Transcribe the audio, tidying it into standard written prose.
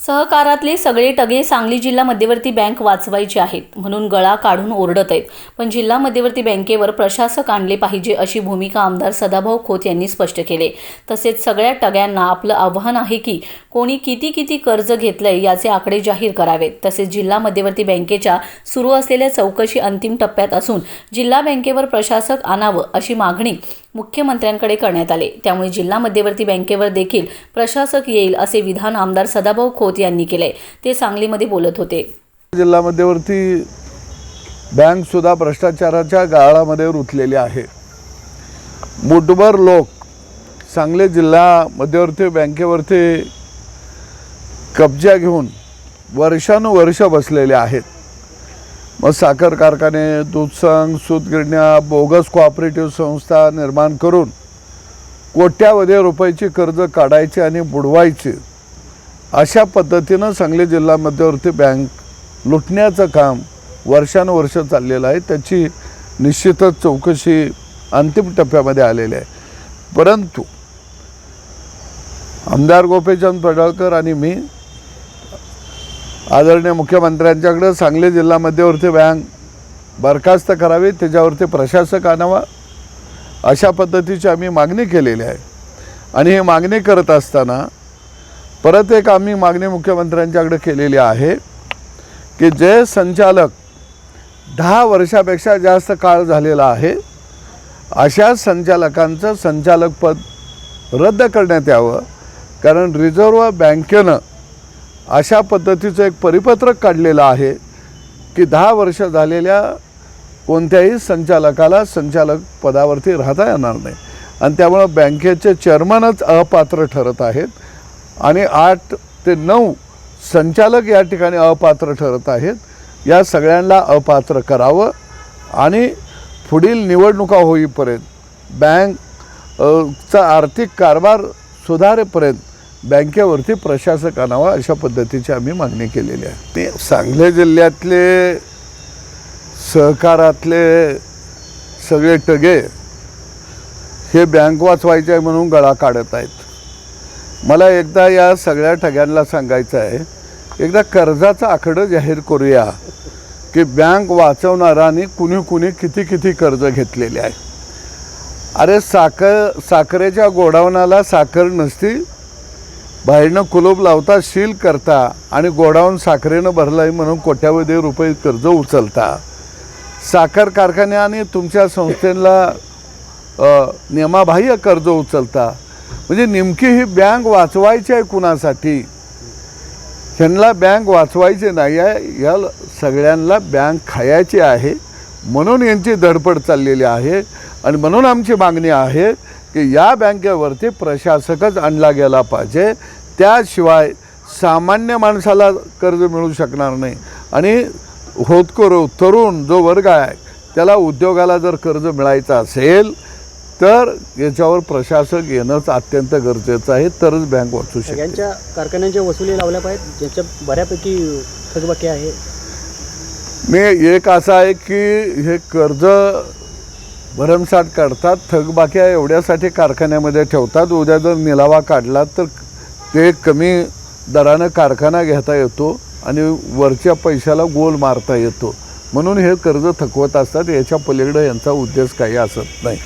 सहकारातले सगळे टगे सांगली जिल्हा मध्यवर्ती बँक वाचवायचे आहेत म्हणून गळा काढून ओरडत आहेत, पण जिल्हा मध्यवर्ती बँकेवर प्रशासक आणले पाहिजे अशी भूमिका आमदार सदाभाऊ खोत यांनी स्पष्ट केले। तसेच सगळ्या टग्यांना आपलं आव्हान आहे की कोणी किती कर्ज घेतलंय याचे आकडे जाहीर करावेत। तसेच जिल्हा मध्यवर्ती बँकेच्या सुरू असलेल्या चौकशी अंतिम टप्प्यात असून जिल्हा बँकेवर प्रशासक आणावं अशी मागणी मुख्यमंत्र्यांकडे करण्यात आले। त्यामुळे जिल्हा मध्यवर्ती बँकेवर देखील प्रशासक येईल असे विधान आमदार सदाभाऊ खोत यांनी केले। ते सांगलीमध्ये बोलत होते। जिल्हा मध्यवर्ती बँक सुद्धा भ्रष्टाचाराच्या गाळामध्ये रुतलेली आहे। मुठभर लोक सांगली जिल्हा मध्यवर्ती बँकेवरती कब्जा घेऊन वर्षानुवर्ष बसलेले आहेत। मग साखर कारखाने, दूध संघ, सूतगिरण्या, बोगस कोऑपरेटिव्ह संस्था निर्माण करून कोट्यावधी रुपयाची कर्ज काढायची आणि बुडवायची अशा पद्धतीनं सांगली जिल्हा मध्यवर्ती बँक लुटण्याचं काम वर्षानुवर्ष चाललेलं आहे। त्याची निश्चितच चौकशी अंतिम टप्प्यामध्ये आलेली आहे। परंतु आमदार गोपीचंद पडळकर आणि मी आदरणीय मुख्यमंत्र्यांच्याकडे सांगली जिल्हा मध्यवर्ती बँक बरखास्त करावी, त्याच्यावरती प्रशासक आणावा अशा पद्धतीची आम्ही मागणी केलेली आहे। आणि ही मागणी करत असताना परत एक आम्ही मागणी मुख्यमंत्र्यांच्याकडे केलेली आहे की जे संचालक 10 वर्षापेक्षा जास्त काळ झालेला आहे अशा संचालकांचं संचालक पद रद्द करण्यात यावं। कारण रिझर्व्ह बँकेनं अशा पद्धतीचं एक परिपत्रक काढलेलं आहे की 10 वर्ष झालेल्या कोणत्याही संचालकाला संचालक पदावरती राहता येणार नाही। आणि त्यामुळे बँकेचे चेअरमनच अपात्र ठरत आहेत आणि 8 ते 9 संचालक या ठिकाणी अपात्र ठरत आहेत। या सगळ्यांना अपात्र करावं आणि पुढील निवडणुका होईपर्यंत बँकचा आर्थिक कारभार सुधारेपर्यंत बँकेवरती प्रशासक आणावा अशा पद्धतीची आम्ही मागणी केलेली आहे। सांगली जिल्ह्यातले सहकारातले सगळे टगे हे बँक वाचवायचे आहे म्हणून गळा काढत आहेत। मला एकदा या सगळ्या ठग्यांना सांगायचं आहे, एकदा कर्जाचं आकडं जाहीर करूया की बँक वाचवणाऱ्यांनी कुणी किती कर्ज घेतलेले आहे। अरे साखरेच्या गोडाऊनाला साखर नसती, बाहेरनं कुलूप लावता, सील करता आणि गोडाऊन साखरेनं भरलाय म्हणून कोट्यावधी रुपये कर्ज उचलता। साखर कारखान्याने तुमच्या संस्थेला नियमाबाह्य कर्ज उचलता। म्हणजे नेमकी ही बँक वाचवायची आहे कुणासाठी? ह्यांना बँक वाचवायची नाही आहे, या सगळ्यांना बँक खायची आहे म्हणून यांची धडपड चाललेली आहे। आणि म्हणून आमची मागणी आहे की या बँकेवरती प्रशासकच आणला गेला पाहिजे, त्याशिवाय सामान्य माणसाला कर्ज मिळू शकणार नाही। आणि होतकरू तरुण जो वर्ग आहे त्याला उद्योगाला जर कर्ज मिळायचं असेल तर याच्यावर प्रशासक येणंच अत्यंत गरजेचं आहे, तरच बँक वाचू शकते। सगळ्यांच्या कारखान्यांच्या वसुली लावल्या पाहिजेत, ज्याच्या बऱ्यापैकी थकबाकी आहे। मी एक असं आहे की हे कर्ज भरमसाठ काढतात, थकबाक्या एवढ्यासाठी कारखान्यामध्ये ठेवतात, उद्या जर निलावा काढला तर ते कमी दरानं कारखाना घेता येतो आणि वरच्या पैशाला गोल मारता येतो, म्हणून हे कर्ज थकवत असतात। याच्या पलीकडे यांचा उद्देश काही असत नाही।